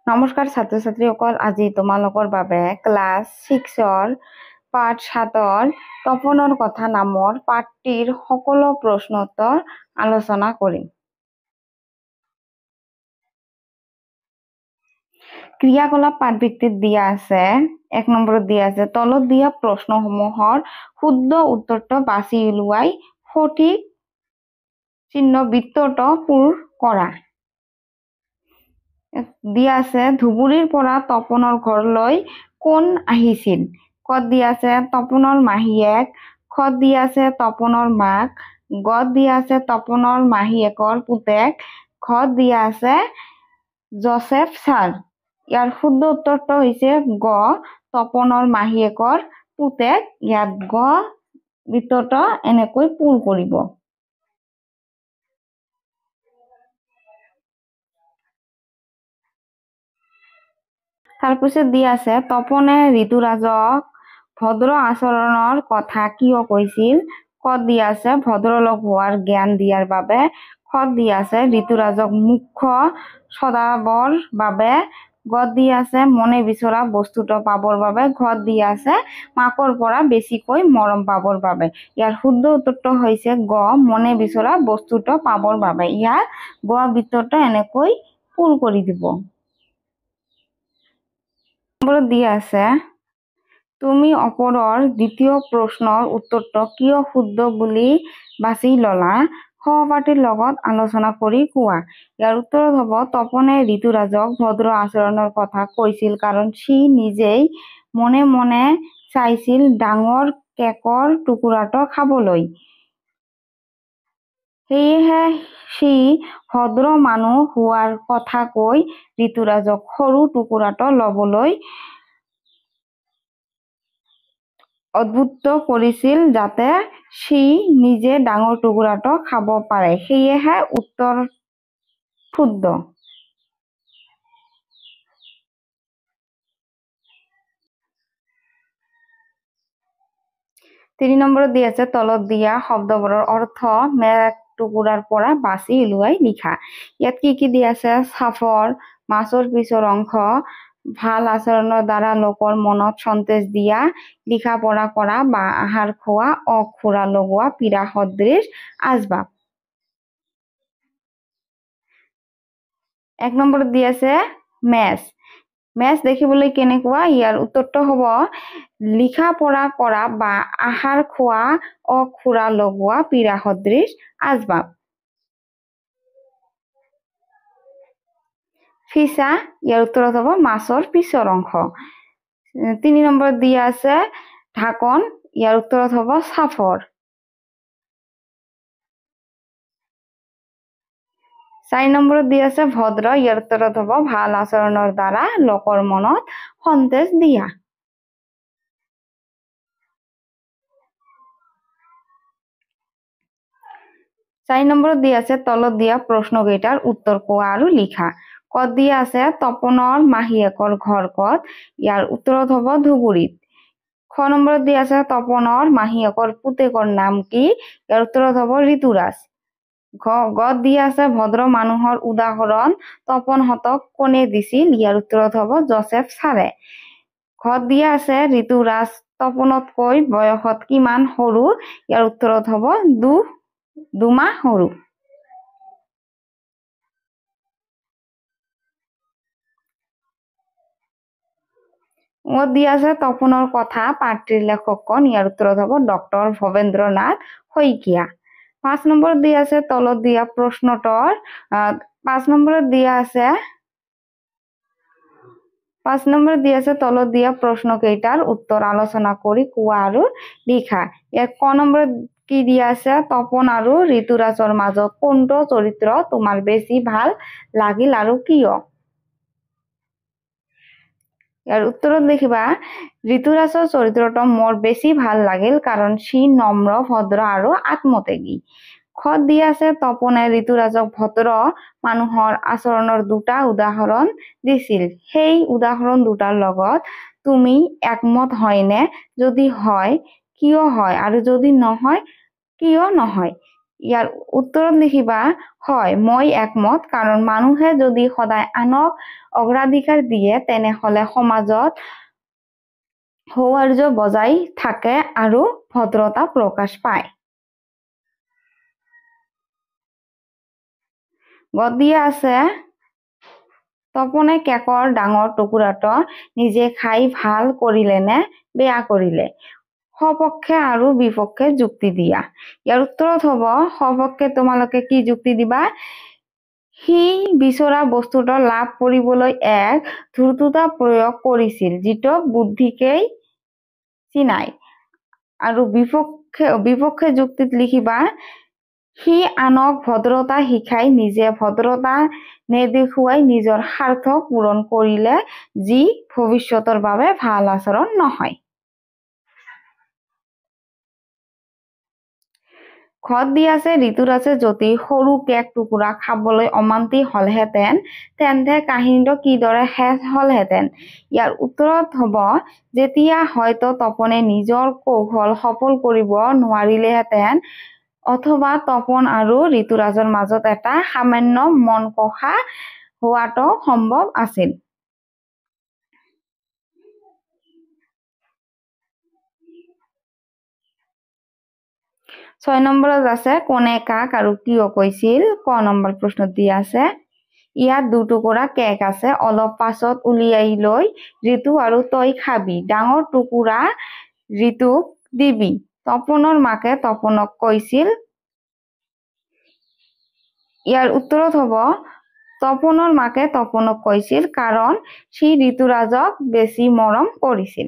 নমস্কাৰ ছাত্ৰ ছাত্ৰীসকল, আজি তোমালোকৰ বাবে ক্লাছ 6ৰ পাঠ 7ৰ তপনৰ কথা নামৰ পাঠটিৰ সকলো প্ৰশ্ন উত্তৰ আলোচনা কৰিম। ক্ৰিয়াকলাপ পাঠভিত্তিত দিয়া আছে। 1 নম্বৰত দিয়া আছে তলত দিয়া প্ৰশ্নসমূহৰ শুদ্ধ উত্তৰটো বাছি উলিয়াই সঠিক চিহ্নবৃত্তটো পূৰ কৰা। দিয়া আছে ধুবুৰীৰ পৰা তপনৰ ঘৰলৈ কোন আহিছিল? ক দিয়া আছে তপনৰ মাহীয়েক, খ দিয়া আছে তপনৰ মাক, গ দিয়া আছে তপনৰ মাহীয়েকৰ পুতেক, ঘ দিয়া আছে জোচেফ ছাৰ। ইয়াৰ শুদ্ধ উত্তৰটো হৈছে গ তপনৰ মাহীয়েকৰ পুতেক। ইয়াত গ বৃত্তটো এনেকৈ পূৰ কৰিব। তাৰপিছত দিয়া আছে তপনে ঋতুৰাজক ভদ্ৰ আচৰণৰ কথা কিয় কৈছিল? ক দিয়া আছে ভদ্ৰলোক হোৱাৰ জ্ঞান দিয়াৰ বাবে, খ দিয়া আছে ঋতুৰাজক মুখ্য সদাবৰ বাবে, গ দিয়া আছে মনে বিচৰা বস্তুটো পাবৰ বাবে, ঘ দিয়া আছে মাকৰ পৰা বেছিকৈ মৰম পাবৰ বাবে। ইয়াৰ শুদ্ধ উত্তৰটো হৈছে গ মনে বিচৰা বস্তুটো পাবৰ বাবে। ইয়াৰ গ বৃত্তটো এনেকৈ পূৰ কৰি দিব। নম্বৰত দিয়া আছে তুমি ওপৰৰ দ্বিতীয় প্ৰশ্নৰ উত্তৰটো কিয় শুদ্ধ বুলি বাছি ললা? সহপাঠীৰ লগত আলোচনা কৰি কোৱা। ইয়াৰ উত্তৰত হ'ব তপনে ঋতুৰাজক ভদ্ৰ আচৰণৰ কথা কৈছিল কাৰণ সি নিজেই মনে মনে চাইছিল ডাঙৰ কেকৰ টুকুৰাটো খাবলৈ। সেয়েহে সি ভদ্ৰ মানুহ হোৱাৰ কথা কৈ ঋতুৰাজক সৰু টুকুৰাটো লবলৈ উদ্বুদ্ধ কৰিছিল যাতে সি নিজে ডাঙৰ টুকুৰাটো খাব পাৰে। সেয়েহে উত্তৰ শুদ্ধ। তিনি নম্বৰত দিয়া আছে তলত দিয়া শব্দবোৰৰ অৰ্থ মেঘ টুকুৰাৰ পৰা বাছি উলিয়াই লিখা। ইয়াত কি দিয়া আছে? চাফৰ, মাছৰ পিছৰ অংশ, ভাল আচৰণৰ দ্বাৰা লোকৰ মনত সন্তেজ দিয়া, লিখা পঢ়া কৰা বা আহাৰ খোৱা, অখুৰা লগোৱা, পীড়া সদৃশ আচবাব। 1 নম্বৰত দিয়া আছে মেচ। মেচ দেখিবলৈ কেনেকুৱা? ইয়াৰ উত্তৰটো হ'ব লিখা পঢ়া কৰা বা আহাৰ খোৱা, অখুৰা লগোৱা, পীড়া সদৃশ আচবাব। ফিচা, ইয়াৰ উত্তৰত হ'ব মাছৰ পিছৰ অংশ। 3 নম্বৰত দিয়া আছে ঢাকন, ইয়াৰ উত্তৰত হ'ব চাফৰ। 4 নম্বৰত দিয়া আছে ভদ্ৰ, ইয়াৰ উত্তৰত হ'ব ভাল আচৰণৰ দ্বাৰা লোকৰ মনত সন্তেজ দিয়া। নম্বৰত দিয়া আছে তলত দিয়া প্ৰশ্নকেইটাৰ উত্তৰ কোৱা আৰু লিখা। ক দিয়া আছে তপনৰ মাহীয়েকৰ ঘৰ ক'ত? ইয়াৰ উত্তৰত হ'ব ধুবুৰীত। খ নম্বৰত দিয়া আছে তপনৰ মাহীয়েকৰ পুতেকৰ নাম কি? ইয়াৰ উত্তৰত হ'ব ঋতুৰাজ। গ দিয়া আছে ভদ্ৰ মানুহৰ উদাহৰণ তপনহঁতক কোনে দিছিল? ইয়াৰ উত্তৰত হ'ব জোচেফ ছাৰে। ঘ দিয়া আছে ঋতুৰাজ তপনতকৈ বয়সত কিমান সৰু? ইয়াৰ উত্তৰত হ'ব 2 মাহ সৰু। দিয়া আছে তপনৰ কথা পাঠটিৰ লেখক কোন? ইয়াৰ উত্তৰত হ'ব ডক্টৰ ভৱেন্দ্ৰনাথ শইকীয়া। 5 নম্বৰত দিয়া আছে তলত দিয়া প্ৰশ্নটোৰ 5 নম্বৰত দিয়া আছে তলত দিয়া প্ৰশ্নকেইটাৰ উত্তৰ আলোচনা কৰি কোৱা আৰু লিখা। ইয়াত ক নম্বৰত কি দিয়া আছে? তপন আৰু ঋতুৰাজৰ মাজত কোনটো চৰিত্ৰ তোমাৰ বেছি ভাল লাগিল আৰু কিয়? ইয়াৰ উত্তৰত লিখিবা ঋতুৰাজৰ চৰিত্ৰটো মোৰ বেছি ভাল লাগিল কাৰণ সি নম্ৰ, ভদ্ৰ আৰু আত্মত্যাগী। খ দিয়া আছে তপনে ঋতুৰাজক ভদ্ৰ মানুহৰ আচৰণৰ 2টা উদাহৰণ দিছিল। সেই উদাহৰণ দুটাৰ লগত তুমি একমত হয়নে? যদি হয় কিয় হয় আৰু যদি নহয় কিয় নহয়? ইয়াৰ উত্তৰত লিখিবা হয় মই একমত কাৰণ মানুহে যদি সদায় আনক অগ্ৰাধিকাৰ দিয়ে তেনেহলে সমাজত সৌহাৰ্দ্য বজাই থাকে আৰু ভদ্ৰতা প্ৰকাশ পায়। গত দিয়া আছে তপনে কেকৰ ডাঙৰ টুকুৰাটো নিজে খাই ভাল কৰিলে নে বেয়া কৰিলে, সপক্ষে আৰু বিপক্ষে যুক্তি দিয়া। ইয়াৰ উত্তৰত হ'ব সপক্ষে তোমালোকে কি যুক্তি দিবা, সি বিচৰা বস্তুটো লাভ কৰিবলৈ এক ধূৰ্ততা প্ৰয়োগ কৰিছিল যিটো বুদ্ধিকেই চিনাই। আৰু বিপক্ষে যুক্তিত লিখিবা সি আনক ভদ্ৰতা শিকাই নিজে ভদ্ৰতা নেদেখুৱাই নিজৰ স্বাৰ্থ পূৰণ কৰিলে যি ভৱিষ্যতৰ বাবে ভাল আচৰণ নহয়। ঘৰত দি আছে ঋতুৰাজে যদি সৰু কেক টুকুৰা খাবলৈ অমান্তি হলহেঁতেন তেন্তে কাহিনীটো কিদৰে শেষ হলহেঁতেন। ইয়াৰ উত্তৰত হ'ব যেতিয়া হয়তো তপনে নিজৰ কৌশল সফল কৰিব নোৱাৰিলেহেঁতেন অথবা তপন আৰু ঋতুৰাজৰ মাজত এটা সামান্য মন কষা হোৱাটো সম্ভৱ আছিল। ছয় নম্বৰত আছে কোনে কাক আৰু কিয় কৈছিল। ক নম্বৰ প্ৰশ্নত দিয়া আছে ইয়াত দুটুকুৰা কেক আছে অলপ পাছত উলিয়াই লৈ ঋতু আৰু তই খাবি, ডাঙৰ টুকুৰা ঋতুক দিবি। তপনৰ মাকে তপনক কৈছিল। ইয়াৰ উত্তৰত হ'ব তপনৰ মাকে তপনক কৈছিল কাৰণ সি ঋতুৰাজক বেছি মৰম কৰিছিল।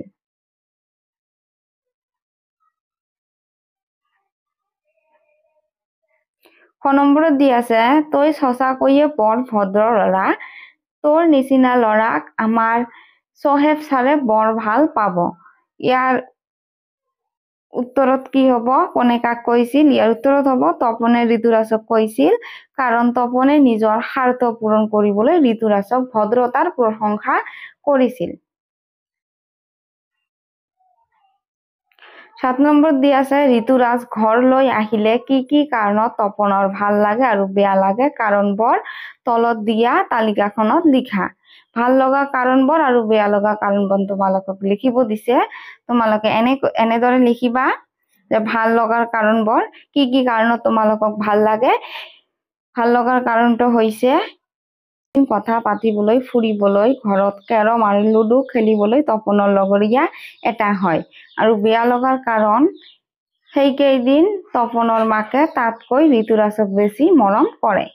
খ নম্বৰত দি আছে তই সঁচাকৈয়ে বৰ ভদ্ৰ ল'ৰা, তোৰ নিচিনা ল'ৰাক আমাৰ চহেব ছাৰে বৰ ভাল পাব। ইয়াৰ উত্তৰত কি হ'ব কোনে কাক কৈছিল। ইয়াৰ উত্তৰত হ'ব তপনে ঋতুৰাজক কৈছিল কাৰণ তপনে নিজৰ স্বাৰ্থ পূৰণ কৰিবলৈ ঋতুৰাজক ভদ্ৰতাৰ প্ৰশংসা কৰিছিল। 7 নম্বৰত দি আছে ঋতুৰাজ ঘৰলৈ আহিলে কি কি কাৰণত তপনৰ ভাল লাগে আৰু বেয়া লাগে কাৰণবোৰ তলত দিয়া তালিকাখনত লিখা। ভাল লগা কাৰণবোৰ আৰু বেয়া লগা কাৰণবোৰ তোমালোকক লিখিব দিছে। তোমালোকে এনেদৰে লিখিবা যে ভাল লগাৰ কাৰণবোৰ কি কি কাৰণত তোমালোকক ভাল লাগে। ভাল লগাৰ কাৰণটো হৈছে কথা পাতিবলৈ, ফুৰিবলৈ, ঘৰত কেৰম আৰু লুডু খেলিবলৈ তপনৰ লগৰীয়া এটা হয়। আৰু বেয়া লগাৰ কাৰণ সেইকেইদিন তপনৰ মাকে তাতকৈ ঋতুৰাজক বেছি মৰম কৰে।